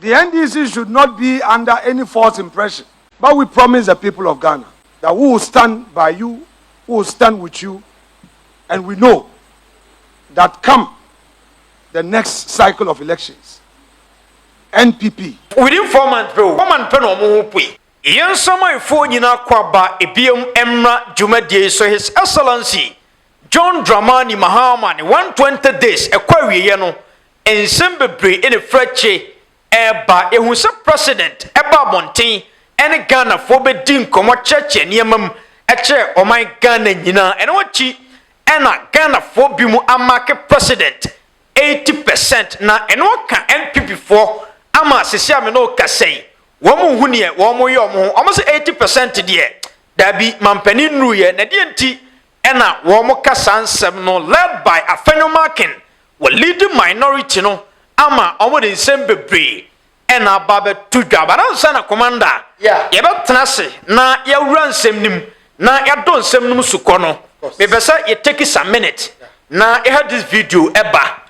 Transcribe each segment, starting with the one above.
The NDC should not be under any false impression. But we promise the people of Ghana that we will stand by you, we will stand with you, and we know that come the next cycle of elections, NPP. Within 4 months, bro, 4 months, Ian Sama Fonina Kwaba, Ebium Emra Jumadie, so His Excellency John Mahama, 120 days, a query, yano, and Sembebre in a Freche, Eba, a who's a president, Eba Montaigne, and a Ghana for Bedin, Como Church, and Yamam, a chair, or my Ghana, and what chi, and a Ghana for Bimu, a market president, 80% na, and what can NPP for, Ama, Sisiamino Kasei. Woman who near one more almost 80% dear. There be Mampeni Nuye, Nadianti, and a Womoka San Semno led by Afenyo Markin, will lead the minority no Ama almost in Sembebre, and a Baba Tuja, but I'm son of commander. Yeah, Yaba Tanasi, na ya run semnim, na ya don't semnum sukono. Maybe you take it some minute. Na I had this video eba.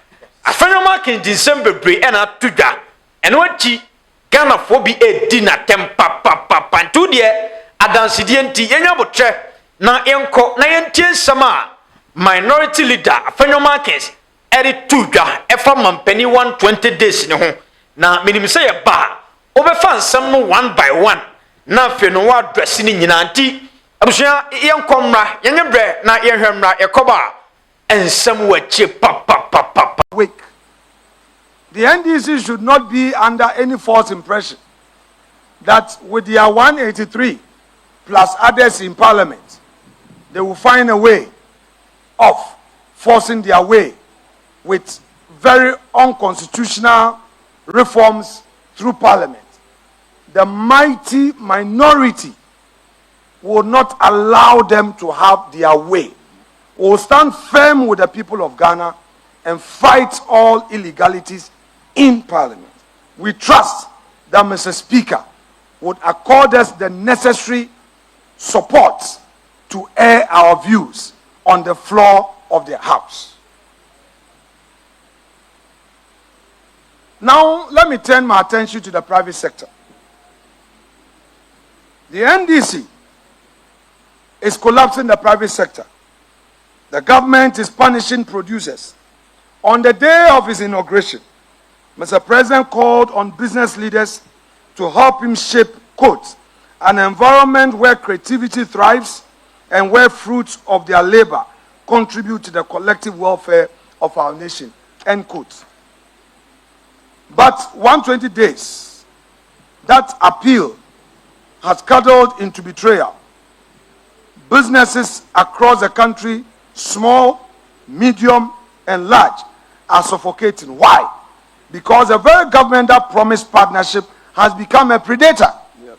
Afenyo Markin in Sembebre and a Tuja, and what chi. Ghana for be a dinner tempa papa to dear Adansidienti Yanyabotre na Yanko na Yantian Sama minority leader Afenyo Markins Eri Tuja Efa penny 120 days no na minim say a bar over fan some one by one na feno wa dressing in Yanti Abusia Yankomra Yanyabre na Yanhamra Yakoba and somewhere cheap papa week. The NDC should not be under any false impression that with their 183 plus others in parliament, they will find a way of forcing their way with very unconstitutional reforms through parliament. The mighty minority will not allow them to have their way. We will stand firm with the people of Ghana and fight all illegalities in Parliament. We trust that Mr. Speaker would accord us the necessary support to air our views on the floor of the House. Now, let me turn my attention to the private sector. The NDC is collapsing the private sector. The government is punishing producers. On the day of his inauguration, Mr. President called on business leaders to help him shape, quote, an environment where creativity thrives and where fruits of their labor contribute to the collective welfare of our nation, end quote. But 120 days, that appeal has cuddled into betrayal. Businesses across the country, small, medium, and large, are suffocating. Why? Because the very government that promised partnership has become a predator. Yep.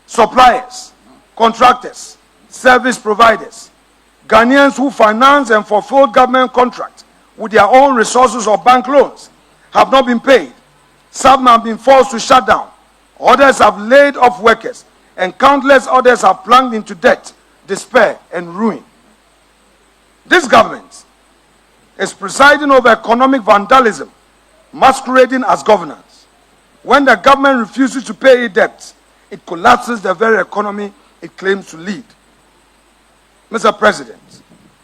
Suppliers, contractors, service providers, Ghanaians who finance and fulfill government contracts with their own resources or bank loans have not been paid. Some have been forced to shut down. Others have laid off workers, and countless others have plunged into debt, despair, and ruin. This government is presiding over economic vandalism, masquerading as governance. When the government refuses to pay its debts, it collapses the very economy it claims to lead. Mr. President,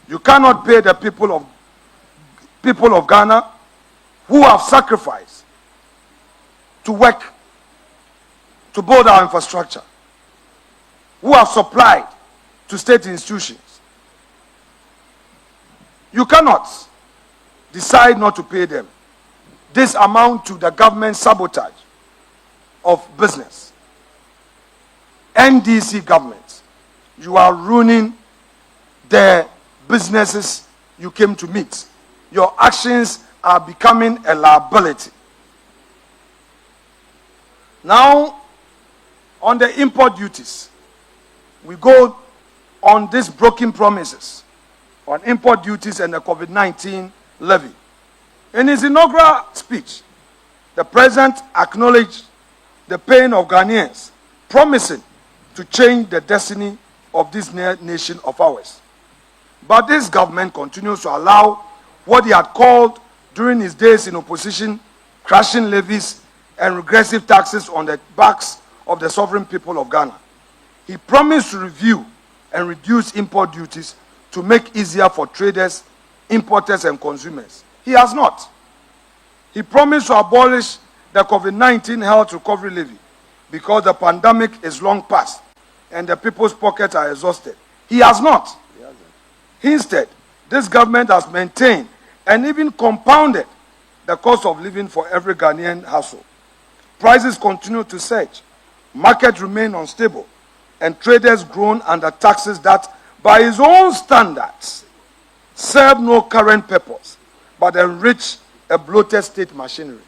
you cannot pay the people of Ghana who have sacrificed to work to build our infrastructure, who have supplied to state institutions. You cannot decide not to pay them. This amounts to the government sabotage of business. NDC government, you are ruining the businesses you came to meet. Your actions are becoming a liability. Now, on the import duties, we go on these broken promises on import duties and the COVID-19 levy. In his inaugural speech, the president acknowledged the pain of Ghanaians, promising to change the destiny of this nation of ours. But this government continues to allow what he had called during his days in opposition, crashing levies and regressive taxes on the backs of the sovereign people of Ghana. He promised to review and reduce import duties to make easier for traders, importers, and consumers. He has not. He promised to abolish the COVID-19 health recovery levy because the pandemic is long past and the people's pockets are exhausted. He has not. Instead, this government has maintained and even compounded the cost of living for every Ghanaian household. Prices continue to surge, markets remain unstable, and traders groan under taxes that, by his own standards, serve no current purpose but enrich a bloated state machinery.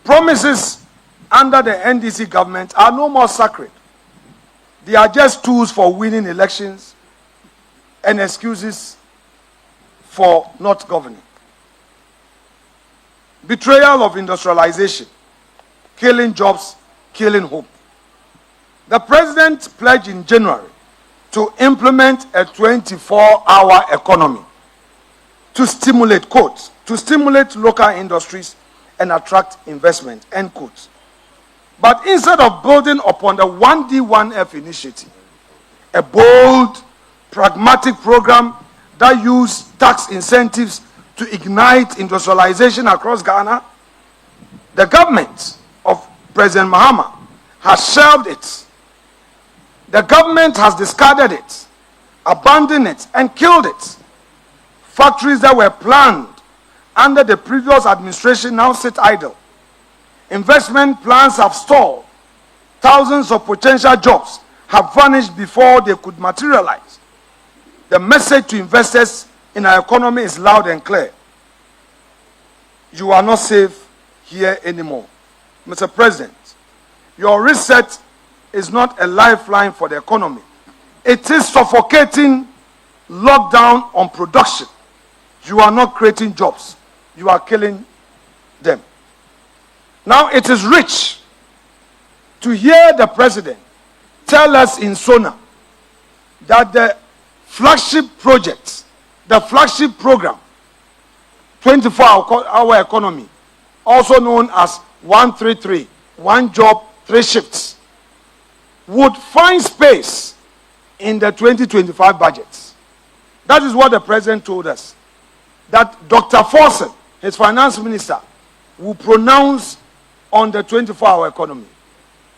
Promises under the NDC government are no more sacred. They are just tools for winning elections and excuses for not governing. Betrayal of industrialization, killing jobs, killing hope. The president pledged in January to implement a 24-hour economy to stimulate, quote, to stimulate local industries and attract investment, end quote. But instead of building upon the 1D1F initiative, a bold, pragmatic program that used tax incentives to ignite industrialization across Ghana, the government of President Mahama has shelved it. The government has discarded it, abandoned it, and killed it. Factories that were planned under the previous administration now sit idle. Investment plans have stalled. Thousands of potential jobs have vanished before they could materialize. The message to investors in our economy is loud and clear. You are not safe here anymore. Mr. President, your reset is not a lifeline for the economy. It is suffocating lockdown on production. You are not creating jobs. You are killing them. Now it is rich to hear the president tell us in Sona that the flagship project, the flagship program, 24-hour economy, also known as 133, one job, three shifts, would find space in the 2025 budget. That is what the president told us. That Dr. Forson, his finance minister, will pronounce on the 24-hour economy.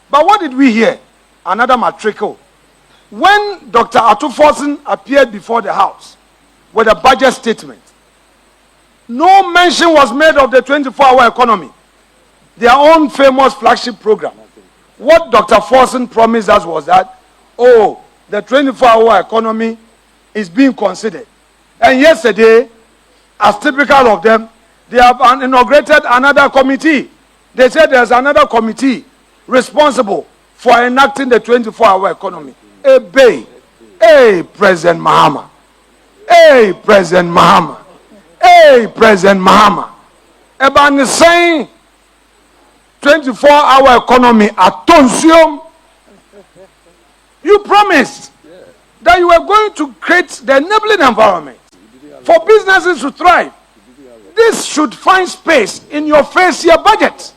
But what did we hear? Another matricle. When Dr. Ato Forson appeared before the House with a budget statement, no mention was made of the 24-hour economy, their own famous flagship program. What Dr. Forson promised us was that, oh, the 24-hour economy is being considered. And yesterday, as typical of them, they have inaugurated another committee. They said there's another committee responsible for enacting the 24-hour economy. Hey, President Mahama. Hey, President Mahama. Hey, President Mahama. About the same 24-hour economy at Tonsium, you promised that you were going to create the enabling environment for businesses to thrive. This should find space in your first year budget.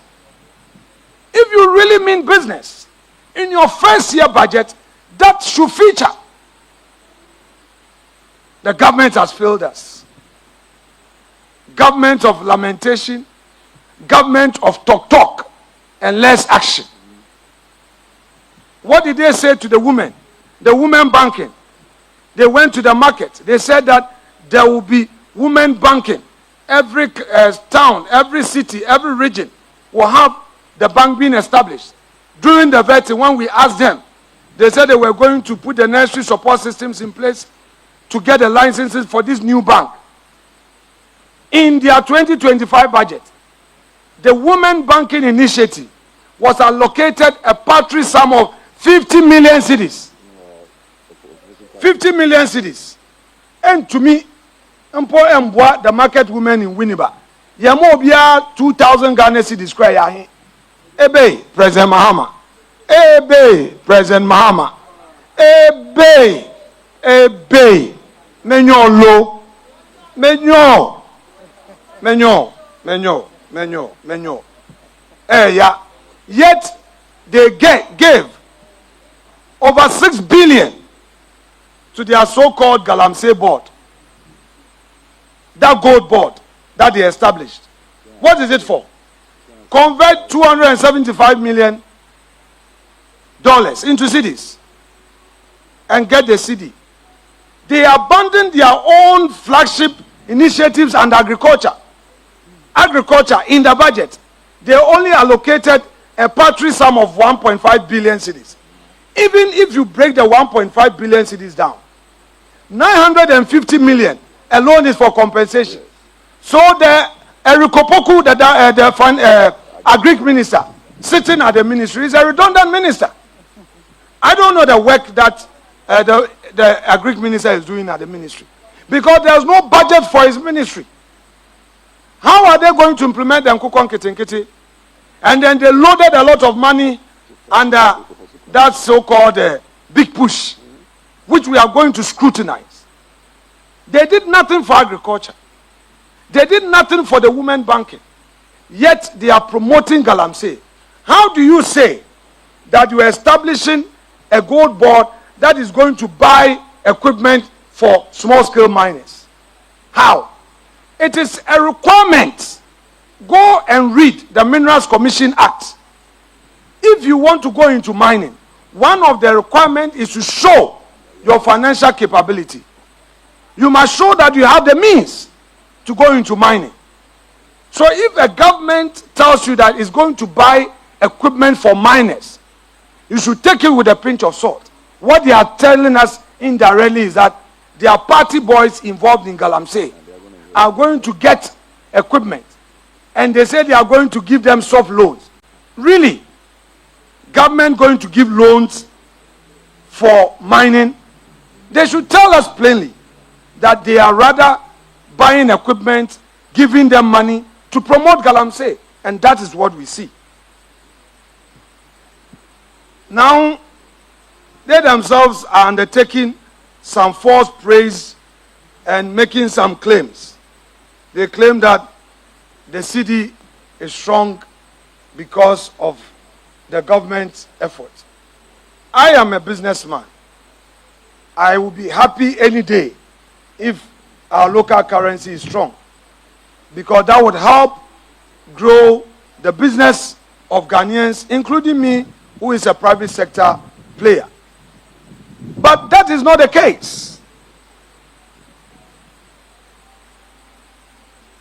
If you really mean business, in your first year budget, that should feature. The government has failed us. Government of lamentation, government of talk, and less action. What did they say to the women? The women banking. They went to the market. They said that there will be women banking. Every town, every city, every region will have the bank being established. During the vetting, when we asked them, they said they were going to put the necessary support systems in place to get the licenses for this new bank. In their 2025 budget, the Women Banking Initiative was allocated a paltry sum of 50 million cedis. 50 million cedis. And to me, the market women in Winneba, Yamobia 2,000 Ghana cedis cry. Ebe, President Mahama. Ebe, President Mahama. Ebe, menyo lo. Menyo. Menyo. Yeah. Yet they gave over 6 billion to their so-called Galamsey board. That gold board that they established. What is it for? Convert $275 million into cedis and get the cedi. They abandoned their own flagship initiatives and agriculture. Agriculture in the budget, they only allocated a paltry sum of 1.5 billion cedis. Even if you break the 1.5 billion cedis down, 950 million alone is for compensation. So the Erikopoku, the agric minister, sitting at the ministry, is a redundant minister. I don't know the work that the agric minister is doing at the ministry, because there's no budget for his ministry. How are they going to implement the Nkukon Kitinkiti? And then they loaded a lot of money under that so-called big push, which we are going to scrutinize. They did nothing for agriculture. They did nothing for the women banking. Yet they are promoting Galamsey. How do you say that you are establishing a gold board that is going to buy equipment for small-scale miners? How? It is a requirement. Go and read the Minerals Commission Act. If you want to go into mining, one of the requirements is to show your financial capability. You must show that you have the means to go into mining. So if a government tells you that it's going to buy equipment for miners, you should take it with a pinch of salt. What they are telling us indirectly is that their party boys involved in Galamsey are going to get equipment, and they say they are going to give them soft loans. Really? Government going to give loans for mining? They should tell us plainly that they are rather buying equipment, giving them money to promote Galamsey, and that is what we see. Now, they themselves are undertaking some false praise and making some claims. They claim that the city is strong because of the government's effort. I am a businessman. I will be happy any day if our local currency is strong, because that would help grow the business of Ghanaians, including me, who is a private sector player. But that is not the case.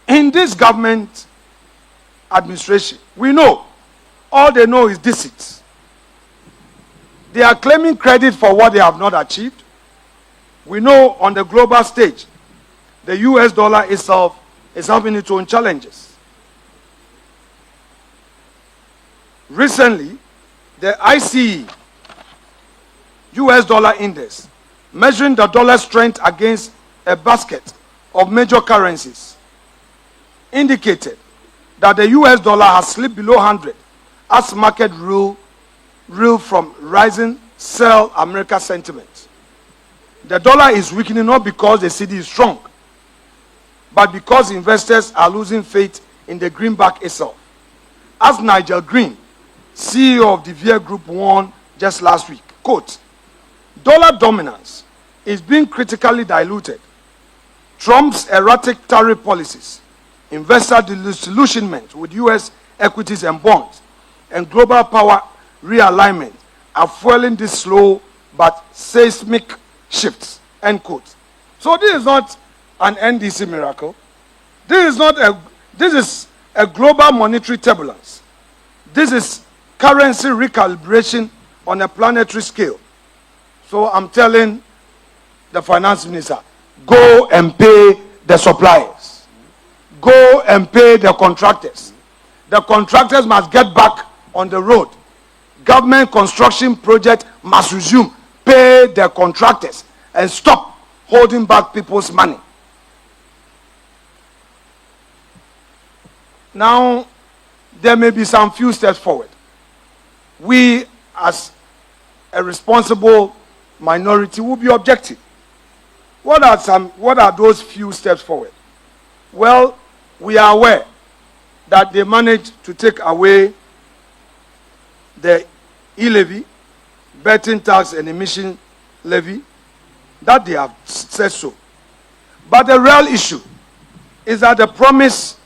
In this government administration, we know all they know is deceit. They are claiming credit for what they have not achieved. We know on the global stage, the US dollar itself is having its own challenges. Recently, the ICE US dollar index, measuring the dollar strength against a basket of major currencies, indicated that the US dollar has slipped below 100 as market rule from rising sell America sentiment. The dollar is weakening not because the cedi is strong, but because investors are losing faith in the greenback itself. As Nigel Green, CEO of the VIA Group, warned just last week, quote, "Dollar dominance is being critically diluted. Trump's erratic tariff policies, investor disillusionment with US equities and bonds, and global power realignment are fueling this slow but seismic shifts," end quote. So this is not an NDC miracle. This is a global monetary turbulence. This is currency recalibration on a planetary scale. So I'm telling the finance minister, go and pay the suppliers. Go and pay the contractors. The contractors must get back on the road. Government construction project must resume. Pay the contractors and stop holding back people's money. Now, there may be some few steps forward. We, as a responsible minority, will be objective. What are those few steps forward? Well, we are aware that they managed to take away the e-levy, betting tax and emission levy, that they have said so. But the real issue is that the promise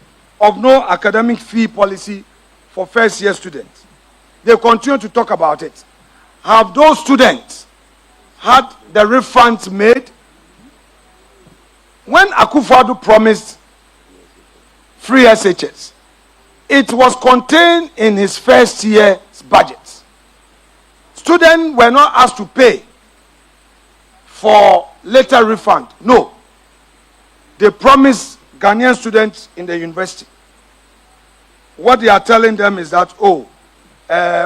of no academic fee policy for first-year students. They continue to talk about it. Have those students had the refunds made? When Akufo-Addo promised free SHS, it was contained in his first year's budget. Students were not asked to pay for later refund. No. They promised Ghanaian students in the university. What they are telling them is that,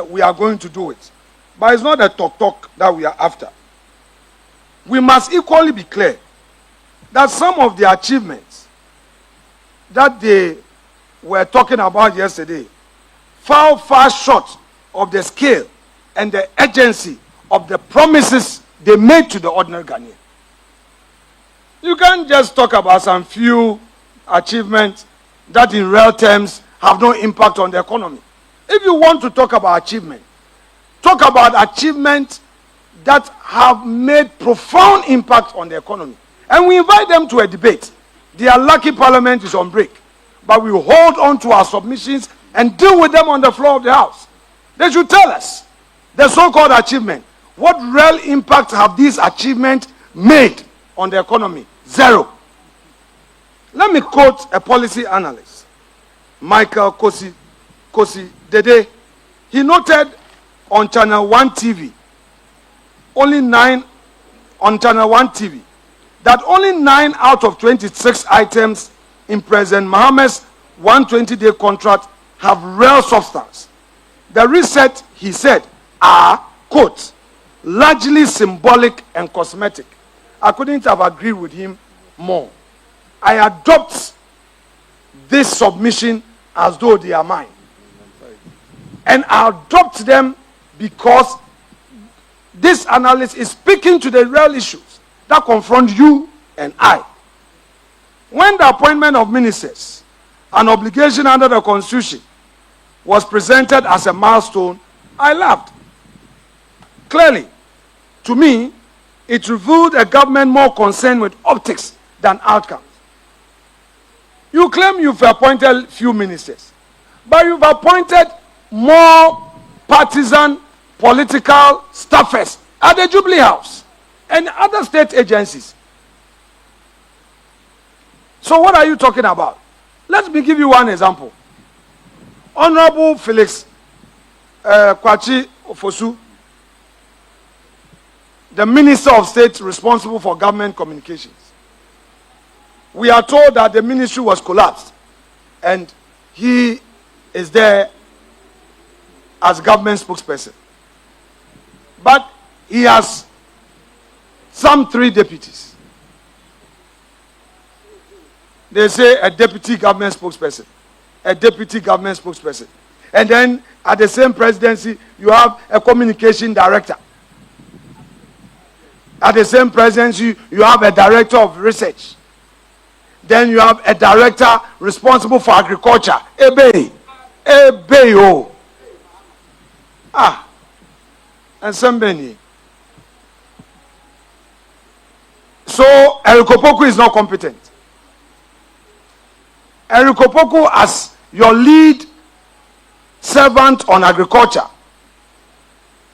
we are going to do it. But it's not a talk that we are after. We must equally be clear that some of the achievements that they were talking about yesterday fall far short of the scale and the urgency of the promises they made to the ordinary Ghanaian. You can't just talk about some few achievements that in real terms have no impact on the economy. If you want to talk about achievement, talk about achievements that have made profound impact on the economy. And we invite them to a debate. Their lucky parliament is on break. But we hold on to our submissions and deal with them on the floor of the House. They should tell us the so-called achievement. What real impact have these achievements made on the economy? Zero. Let me quote a policy analyst, Michael Kosi Dede. He noted on Channel 1 TV, that only 9 out of 26 items in President Mahama's 120-day contract have real substance. The reset, he said, are, quote, largely symbolic and cosmetic. I couldn't have agreed with him more. I adopt this submission as though they are mine. And I adopt them because this analysis is speaking to the real issues that confront you and I. When the appointment of ministers, an obligation under the Constitution, was presented as a milestone, I laughed. Clearly, to me, it revealed a government more concerned with optics than outcomes. You claim you've appointed few ministers, but you've appointed more partisan political staffers at the Jubilee House and other state agencies. So what are you talking about? Let me give you one example. Honorable Felix Kwachi Ofosu, the Minister of State responsible for government communications. We are told that the ministry was collapsed and he is there as government spokesperson. But he has some 3 deputies. They say a deputy government spokesperson, a deputy government spokesperson. And then at the same presidency, you have a communication director. At the same presidency, you have a director of research. Then you have a director responsible for agriculture. Ebe. And somebody. So Eric Opoku is not competent. Eric Opoku, as your lead servant on agriculture,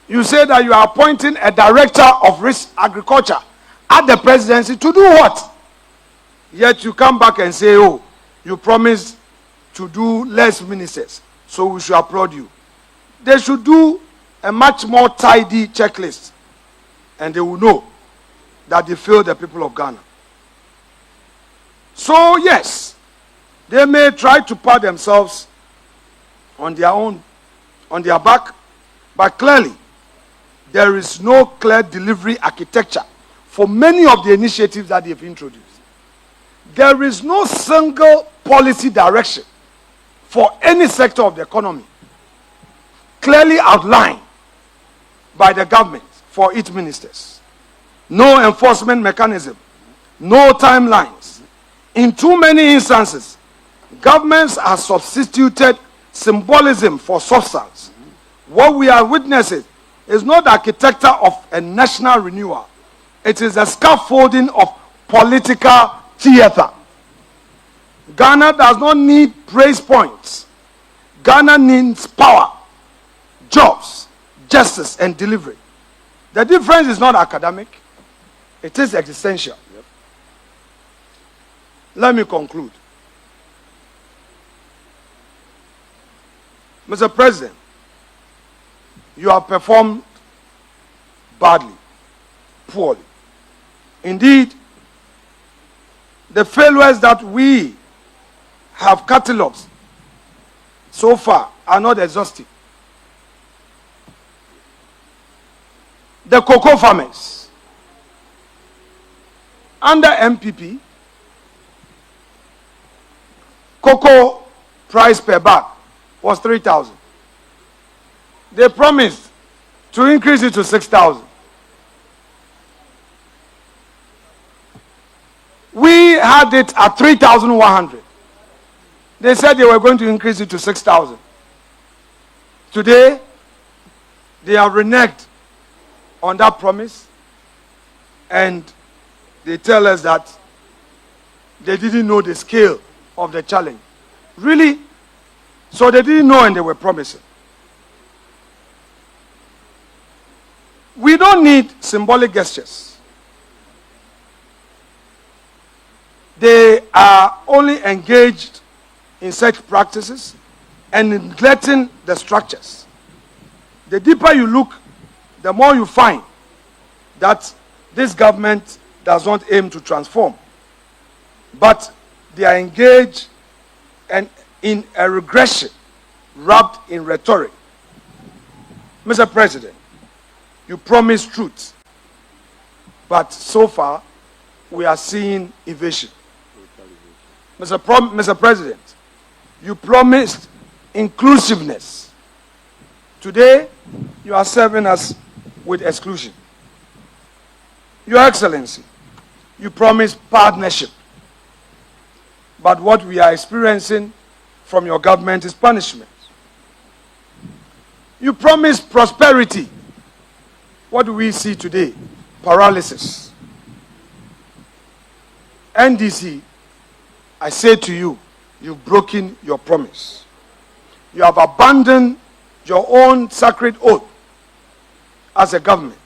you say that you are appointing a director of agriculture at the presidency to do what? Yet you come back and say, oh, you promised to do less ministers, so we should applaud you. They should do a much more tidy checklist, and they will know that they failed the people of Ghana. So yes, they may try to pat themselves on their own, on their back, but clearly there is no clear delivery architecture for many of the initiatives that they've introduced. There is no single policy direction for any sector of the economy clearly outlined by the government for its ministers. No enforcement mechanism, no timelines. In too many instances, Governments have substituted symbolism for substance. What we are witnessing is not the architecture of a national renewal. It is a scaffolding of political theater. Ghana does not need praise points. Ghana needs power, jobs, justice, and delivery. The difference is not academic. It is existential. Yep. Let me conclude. Mr. President, you have performed badly, poorly. Indeed, the failures that we have catalogued so far are not exhaustive. The cocoa farmers under NPP, cocoa price per bag was 3,000. They promised to increase it to 6,000. We had it at 3,100. They said they were going to increase it to 6,000. Today, they have reneged on that promise, and they tell us that they didn't know the scale of the challenge. Really? So they didn't know and they were promising. We don't need symbolic gestures. They are only engaged in such practices and neglecting the structures. The deeper you look, the more you find that this government does not aim to transform, but they are engaged in a regression wrapped in rhetoric. Mr. President, you promised truth, but so far we are seeing evasion. Mr. President, you promised inclusiveness. Today, you are serving us with exclusion. Your Excellency, you promised partnership. But what we are experiencing from your government is punishment. You promised prosperity. What do we see today? Paralysis. NDC, I say to you, you've broken your promise. You have abandoned your own sacred oath as a government.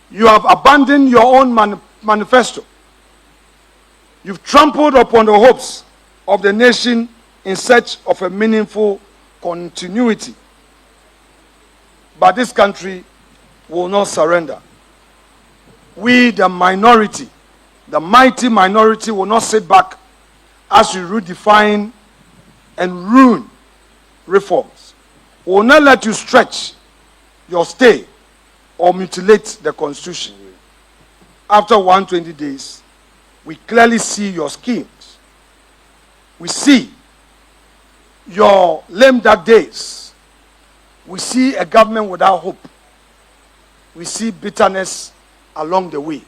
You have abandoned your own manifesto. You've trampled upon the hopes of the nation in search of a meaningful continuity. But this country will not surrender. We, the minority, the mighty minority, will not sit back as you redefine and ruin reforms. We will not let you stretch your stay or mutilate the Constitution. After 120 days, we clearly see your schemes. We see your lame duck days. We see a government without hope. We see bitterness along the way.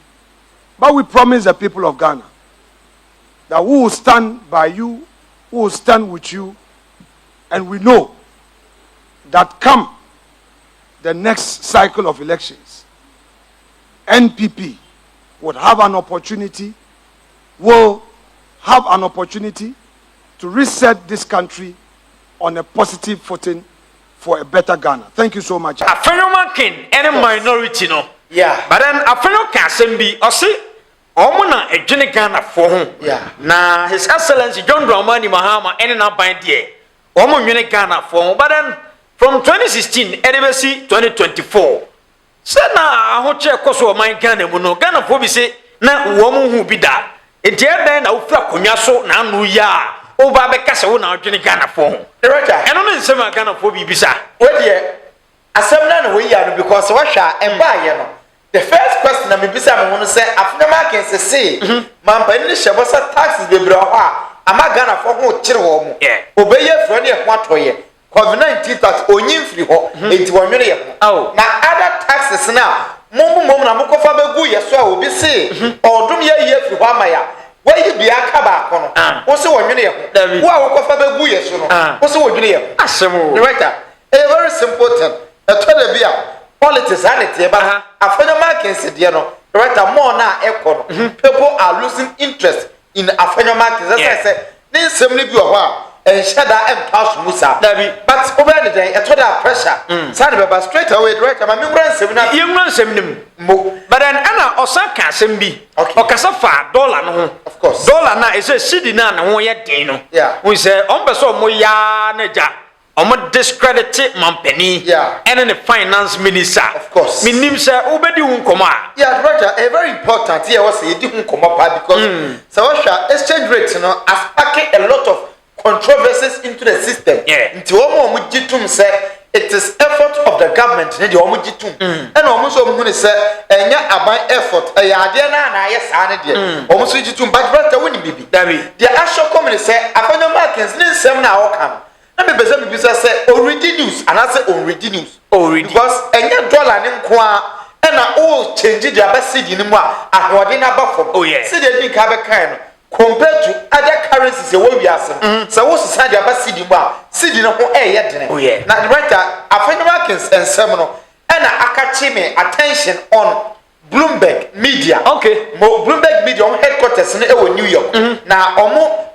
But we promise the people of Ghana that we will stand by you, we will stand with you, and we know that come the next cycle of elections, NPP will have an opportunity to reset this country on a positive footing for a better Ghana. Thank you so much. Afenyo makin any minority no. Yeah. But then Afenyo can send be osi omuna edwene Ghana for ho. Yeah. Na His Excellency John Mahama any na bind there. Omo nwene Ghana for ho. But then from 2016 edebesi 2024. Say na ahoche koso o man Ghana mu no. Ghana for bi say na wo mu hu bi da. Enti eden na ofura konwa so na anu ya. Over be kase wo na odwene Ghana for ho. Director. Eno no nsema Ghana for bi bisa. Wait here. Assemble na we ya because what sha emba ye no. The first question na me bisa me wono say Afenyo can say man pa ni shebosa taxes bebre ho a ama Ghana for ho kire ho mo. Obeye fro ne ho atoye. COVID-19 tax onyim firi ho enti wonwere ye ho. Na other taxes na mum na mokofa begu ye so a obi say odum ye firi ho ama ya Why you be a kabakono? What's the one you know? Wow, what for the Buya Suno? What's the one you know? Director, a very simple thing. A total beer, politics, sanity, but Afenyo market said, you know, director more now, echo. People are losing interest in Afenyo market. As I said, this simply be a while. And Shada and Pass Musa. But over the day, I told her pressure. Sandy, straight away, director, my membrane seminar. You run some but then Anna Osaka Sembi, or Casafa, dollar, no, of course. Dollar now is a city now, no yet, Dino. Yeah, we say, Ombaso Moya Neja, Omo discredited Mampeni, yeah, and then the finance minister, of course. Minim say, Obedi Unkoma. Yeah, director, a very important here was a different Koma because Sawasha exchange rates, you know, has packed a lot of controversies into the system. Yeah. Into Omo Mujitum say it is effort of the government. Ne the Omo Mujitum. And Omo so Muni say enya aban effort. Ade na yes ane de. Omo so Mujitum but brother woni bibi. The actual company say Afenyo markets ne nsem na okam. Na me beze me bisa say already news and I say already news. Already. Because enya dollar ne nko a na all change the abasidi ne mu a ahode na ba fom. Oh yeah. See the din ka be kan no. Compared to other currencies, we are so what's the side of a city bar? City no yet. Oh, yeah. Now, the writer, Afenyo markets and seminal, and Akachime attention on Bloomberg Media. Okay. Bloomberg Media on headquarters in New York. Now,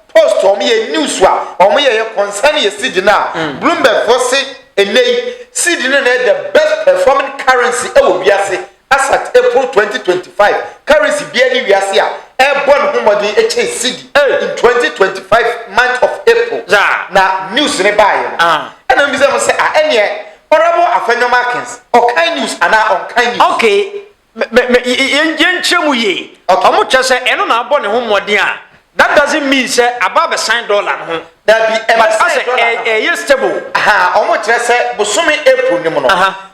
post on me a news swap, on me a concerning city now. Bloomberg for say a nay, city the best performing currency as at April 2025. Currency BNI we are here. Airborne Humadi HACD in 2025 month of April. Now news nearby. And then we say, any honorable Afenyo markets or kind news and on kind news. Okay. Yenchemuye. Omucha say eno na abone Humodia. That doesn't mean say above a sign dollar. That be a year stable. Omucha say Busumi April Nimono.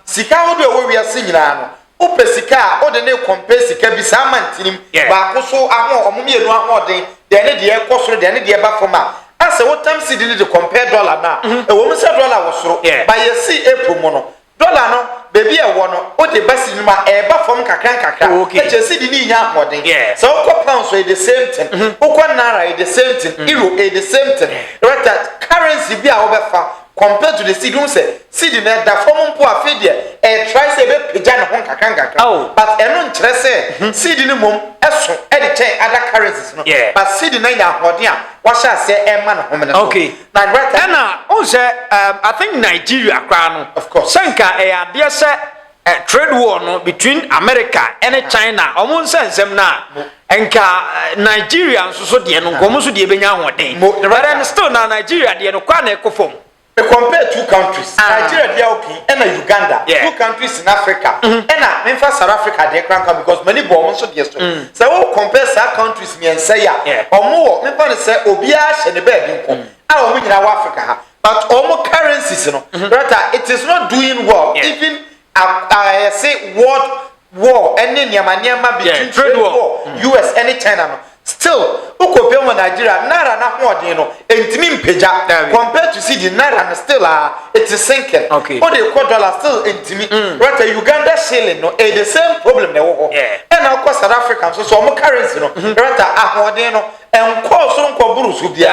Sika wodo we are seeing now. Upesika o de ne compare sika bi sa mantinim ba ko so ahon omumienu ahoden de ne de ekosoro de ne de ba foma ase wo tam si de compare dollar na e wo mse dollar wo soro ba ye si April mo no dollar no bebi e wo no o de basi ni ma e ba fom kakran e che si de ni nya ahoden so ko pounds e the same thing ko naira e the same thing euro e the same thing right that currency bi a wo be fa compared to the seed, don't say seed in that form poor figure try say be pijana hon kakanga but eno nkyerese seed in mum eso e de check other currencies no but seed in ya hode a what shall say e man home no okay now right na on say I think Nigeria kra no of course senka e ade say trade war no between America and China omon sensem na enka Nigeria nso so de no gomo so de benya hoden but then still na Nigeria de no kwa na ekofom. We compare two countries, Nigeria, they are okay, and Uganda, two countries in Africa, and in South Africa, they can't come because many bombs so yes. So we compare some countries, me and say, or more, me find say, Obiash and the bed, our women in Africa, but almost currencies, you know, it is not doing well. Even I say world war, and then Yamanyama between trade war, US and China. Still, Ukopema Nigeria, Nara na hodino, entimi mpeja, compared to see the Nara still it is sinking. Okay. But the $4 still entimi. Right, Uganda shilling, no, the same problem. And of course, South Africa, so more currency, no, right, hodino, and call some coburus who be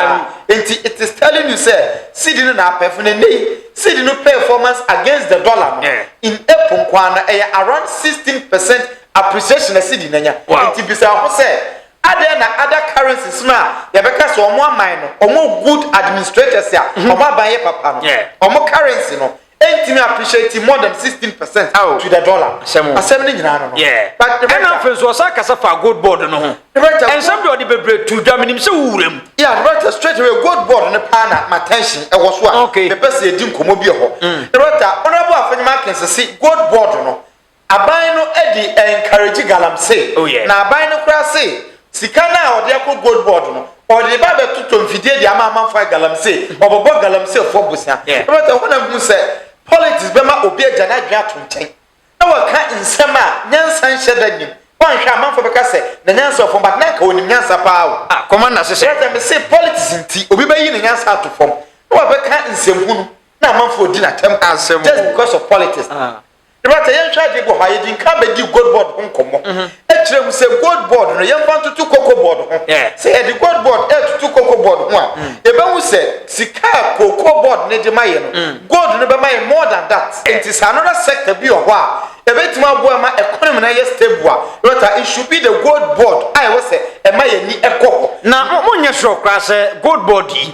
it is telling you, say, see the see the new performance against the dollar. In April, around 16% appreciation of Sidi Nanya. It is a say. Other currencies now, you because omo mine omo good administrators ya omo abaye papa no omo currency no entimi appreciate more than 16% to the dollar asem ni nyina no but the first was akasa for good board no ho and somebody be break to Germany say wuram right straight away good board no pa my attention e was so the person e di nkomo bi ho right honorable Afenyo markets say good board no aban no e di encourage galamsey na aban no kra say Sikana or the gold board no or the Bible to Tomfide the Amman for Galamsey or Bob Galamsey for Busia. But one of them say politics Bema obey Jana Jatunchen. No can't in Sama, Nansan Shedding. One shaman for Becase, the Nansa from Batnaka when Nansa Power. Commander says, say politics in tea, obey in Nansa to form. No, I can't in Semu, no man for dinner just because of politics. Right, I am trying to go higher than come and do gold board on Como. Actually, say gold board, no, young want to cocoa board. Say the gold board, to cocoa board one. The Bamu said, Sika, cocoa board, Nedemayan. Gold never mind more than that. It is another sector be a while. A bit more boy, my economy, stable. But it should be the gold board. I was say, am I a cocoa? Now, when you show class gold body.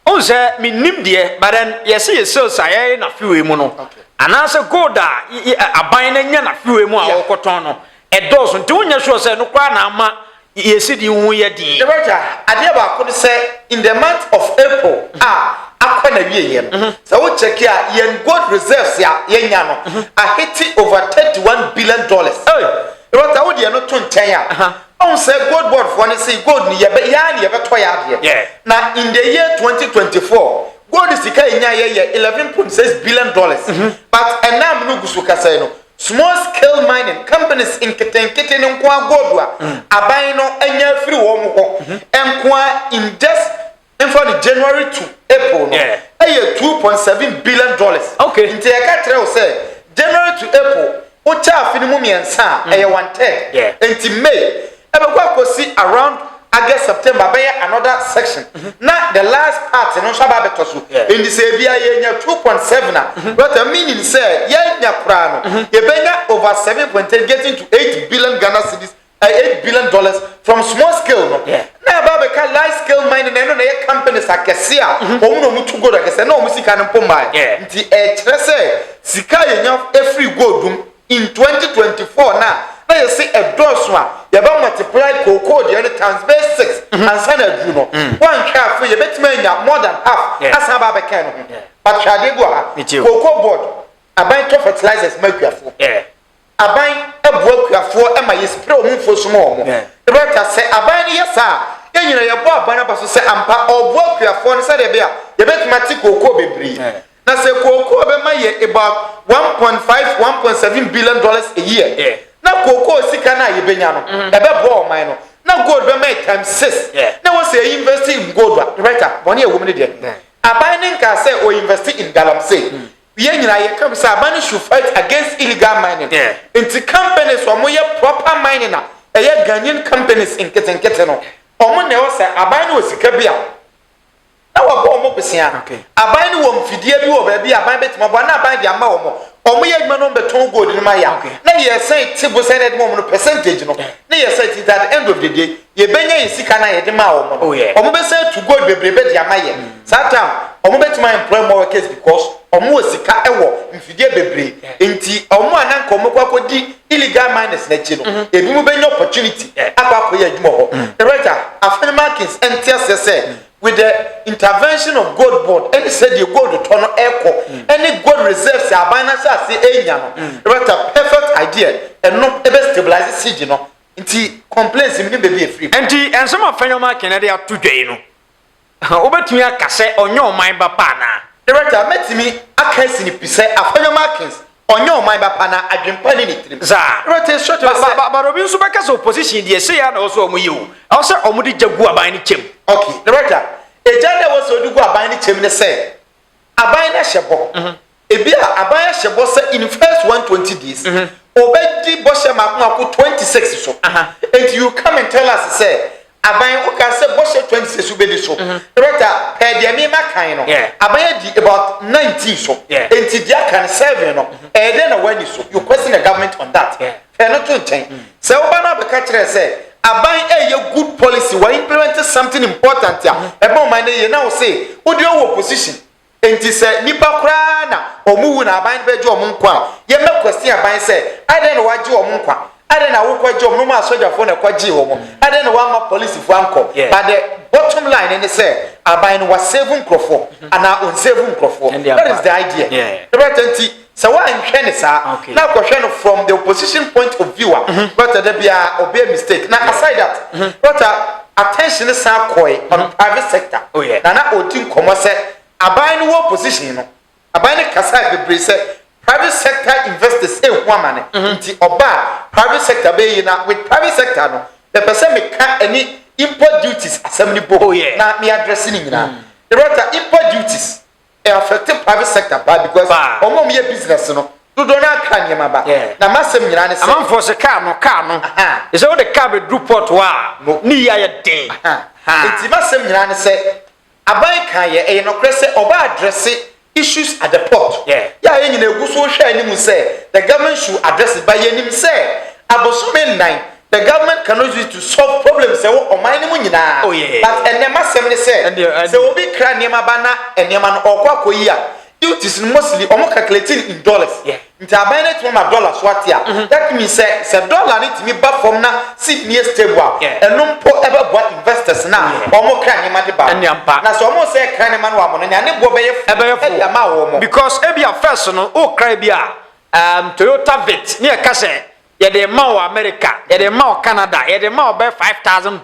Oh, sir, me nimdia, but then yes, he is so say na few mono. And as a gold, a buying a few more cotono. A dozen, two years was a no crana, yes, you weird. The writer, I could say in the month of April, up a year. So we check here, yen gold reserves, yano, I hit it over $31 billion. Oh, what I would you not to tell on say gold board for say gold near yeah. Now in the year 2024, gold is $11.6 billion. But and now Nugusuka small scale mining companies in Kitten and Kwa Godwa are buying no free warm and in just from January to April, $2.7 billion. Okay, in the say January to April, Ocha Finimumi and Sa, a 1/3, and May. I see around August, September, another section. Now the last part, no Shabatosu, in the Sabia 2.7. What I mean is, Yanya Prano, Yebena over 7.8, getting to $8 billion Ghana cedis, $8 billion from small scale. Now, Babaka large scale mining and companies like Cassia, Omo Mutugo, like I said, no Musican and Poma. The Tresse, Sika every gold in 2024 now. You see a doswa, you have multiplied cocoa, the other times base 6 and send a juno. One calf for you bet me more than half. That's how I can. But Shadegua, cocoa board, I buy two fertilizers, make you for. I buy a work you for, and my spray for small. The writer say, I buy yes, sir. Then you know your boy, Barnabas say, I'm part of work you for, said a beer. You bet my tick cocoa be now say cocoa be about $1.7 billion a year. Now cocoa sikana yebenyano ebe bo man no na gold be make times 6 na we say invest in gold right money e wo me dey abaning ka say o invest in galamsey we nyina ye come say abaning should fight against illegal mining into companies o mo ye proper mining na e ye Ghanaian companies in keten no o mo na we say abaning o sika bia na wo bo mo besia abaning wo mfidie bi wo ba bia abaning betima bo na abaning dia ma wo mo omo ye adwuma no beton gold ni ma ya na ye say tibo say that mo percentage no na ye say it at the end of the day ye benya ye sika na ye de ma wo mo omo be say to gold bebrebe dia ma ye satam omo betima employ more workers because omo sika ewo mfidie bebre enti omo ananka omo kwakodi illegal miners na chi no ebi mo benya opportunity akwa ye adwuma ho the writer Afenyo markings entiase say with the intervention of gold board, any said you go to turn echo, any gold reserves, abundance, say, what a perfect idea, and not ever stabilize the siege, you know. Until complaints in be free. And some of Fenoma Kennedy are today, no. Over to your cassette on your mind, Bapana. The writer met me, I can't see the Afenyo markings. On your mind, Bapana, I dream penny it. Zah, but Robin Subaka's opposition, the say, and also you. Also, Omudi Jagua by any chim. Okay, the writer. A judge was so do go abide the chimney say. Abide a shabo. A beer, abide shabo say in first 120 days. Obedi Bosha Makmaku 26 so. And you come and tell us, say, Abide Oka say Bosha 26 will be so. The writer, Pediamima Kaino. Abide about 19 so. And Tidia can serve you. And then when you so, you question the government on that. Fair not to change. So, Obama the catcher say, Abide a good policy. We implemented something important here. About my name, now say, what your opposition? And he said, Nipa Krana, or Moon, Abide Bejo Munkwa. You make question Abide say, I don't know what you are Munkwa. I don't know what your Muma soldier for a quaji woman. I don't know what my police for uncle. But the bottom line, and they say, Abide was saving Crawford, and now on saving Crawford. That is the idea. The right so what I'm trying to say, now question from the opposition point of view, but there be a mistake. Now aside that, but attention is koi on private sector. Now na otin commerce, abide no opposition, no. Abide kasa bebre say private sector investors woman nti oba private sector be na with private sector no the person make any import duties assembly board na me addressing na the import duties affecting private sector because omo me business no dodo na aka nyema ba na masem nyina ne se amanfo se car no is all the car be report wa ni ya den enti masem nyina ne se aban kan ye no kre se oba address issues at the port ya ye nyina egu so hwa anim se the government should address it by anim se abosome nine the government cannot use it to solve problems o man mu nyina but enema sem ne se obi kra niema ba na enema no okwa koyi a duties mostly omo calculating in dollars nti aban na tuma dollars what ya that means say dollar ni timi ba from na sit near stable enum po ebe bo investors na omo kra niema de ba na so omo say kra niema no wa mo na ne bo be ye ma wo mo because e bia first no o kra bia Toyota Vet ni e ka say ye de ma o America ye de ma o Canada ye de ma o be $5,000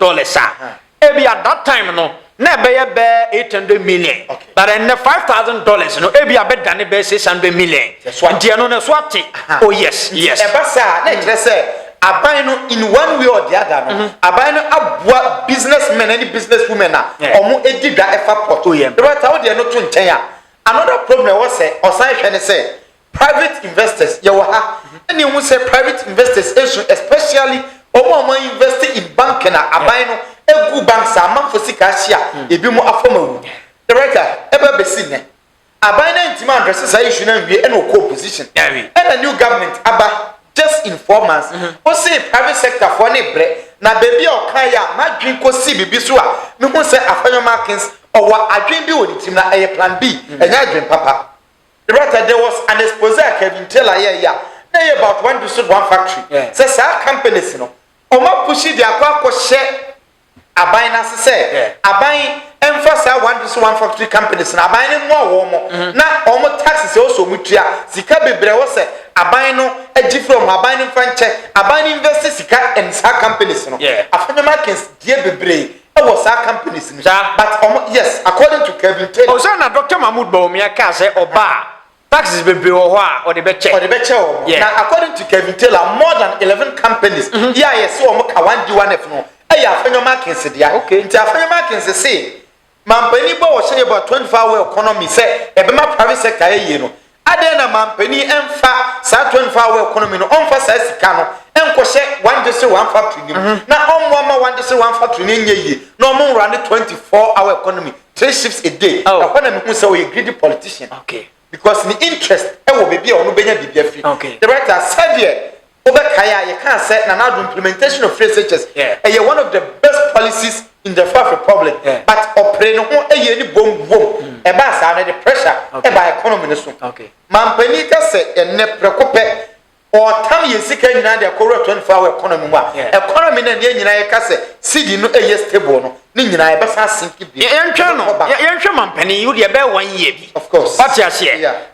ebi at that time no na be ye be 800 million but in the $5,000 no ebi abe dane be 600 million ntia no na so ate oh yes e ba sa na kire say aban no in one way or the other no aban no abua businessmen and businesswomen na omo edi da efa port the right how they no to nchen ya another problem was say osan hwe ne say private investors ye wa ha any who say private investors especially omo invest in bank na aban no egu banks amanfo sika hia ebi mu afọmawu the writer ebe besi ne aban na ntima address say issue na wie na okọ position and the new government aba just in 4 months o say private sector for ne bre na baby o kan ya madwin ko si bibi so a me hu say Afenyo Markins owa adwin bi woni tim na plan B enya adwin papa the writer there was an expose Kevin Taylor here about one district one factory say sa companies no omo pushi dia kwa share aban na se aban emphasize one district one factory companies na aban ne no wo mo na omo taxes also mutua sika bebre wo se aban no agi from aban ne franche aban invest sika in sa companies no Afenyo Markins die bebre e wo sa companies no but yes according to Kevin Taylor o say na Dr. Mahmoud Bawumia ka say oba taxes bebre wo ho a o de beche now according to Kevin Taylor more than 11 companies yes so omo ka 1D1F no Afenyo Markins dia nti Afenyo Markins say mampani bo wo shey about 24-hour economy say e be ma private sector ye no ade na mampani emfa sa 24-hour economy no onfa sa sika no enko she one district one factory nim na onmo ma one district one factory ni nye na omo run 24-hour economy 3 shifts a day na me hu say we greedy politician because the interest e wo bebi onu benya bibia free the writer said here Obekaya, you can't say now the implementation of free searches. One of the best policies in the Fourth Republic. But operating on any boom boom. A bass under the pressure by economy. Mampenika said a ne precope or time you seek in the Korea 24-hour economy. Economy and the United Casse, Sidi no a yes table. Nina, I best think it. Young penny, you be 1 year. Of course. But yes,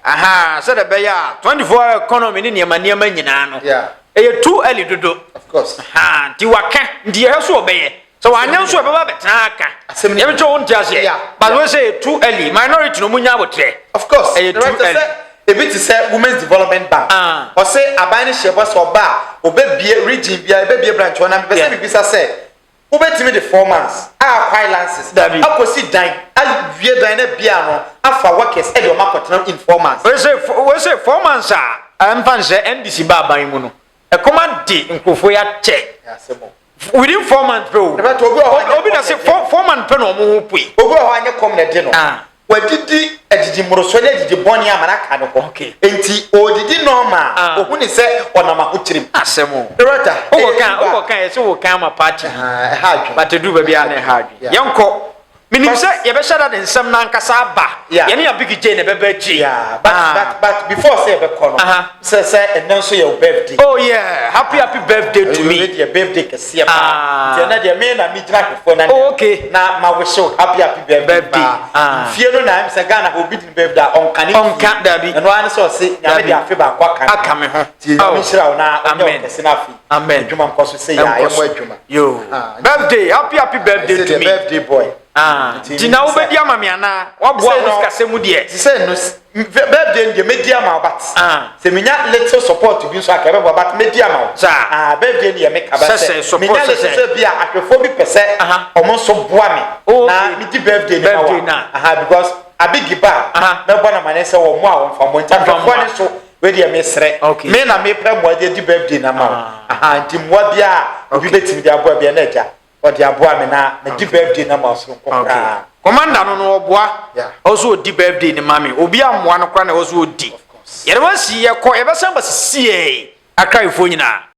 aha, said a bear 24-hour economy in your manana. Too early to do. Of course. Ha, Tiwaka, dear so obey. So I know so about Betaka. Never told just but we say too early. Minority no munya would say. Of course. Too early. A bit to say Women's Development Bank. Or say a banish Shabas or bar, or baby region, be a baby branch one and Bisa say. Who bet me the 4 months? Quite lances. I could sit down. I veer down a piano. After workers, Edo Market in 4 months. We say 4 months, sir. I'm fancy NBC Baba Imuno. A command D in Kufuya check. Within 4 months, bro. Obi na say 4 months pen o mo pui. Obi o anya come na de no. Wadidi edidi morosole edidi boni amanaka no ko. Enti odidi normal. Ohuni say onama hotirim. Asemo. Director. Owo kan say wo kan ma party. But to do baby an hard. Yanko minim say ye be shada den sam na nkasa ba. Ye ne ya big J ne be ba G. But before say be kono. Say and then so your birthday. Oh yeah, happy birthday to me. Your birthday kase pa. Tie na de me na mi jira ko na. Okay. Na ma we show happy birthday. Fie no na am say Ghana obi din birthday on kan da bi. No an so say nya me de afi ba kwa kan. Aka me ho. Tie na mi shira na onye kase na afi. Amen. Djuma nkoso say ya e mo adwuma. Yo. Birthday, happy birthday to me. Birthday boy. Tina ubedi ama mi ana wabua musika semu die say no birthday de media ma but se minya little support bi so akabe but media ma birthday ne make aba say minya little bia ahwefo bi pese omo so boa me na mi di birthday ne na because abigi ba me bona mane say wo mo a wo fa mo nta fo ne so we dey mesre me na me pɛ mo dey di birthday na ma aha nti mo bia obi betimi dey aboa bia na agya o dey aboa me na di birthday na ma so kokra commander no oboa also di birthday ni mami obi amoa no kra na also odi yere ma si ye ko e be san ba sie akra ifo nyina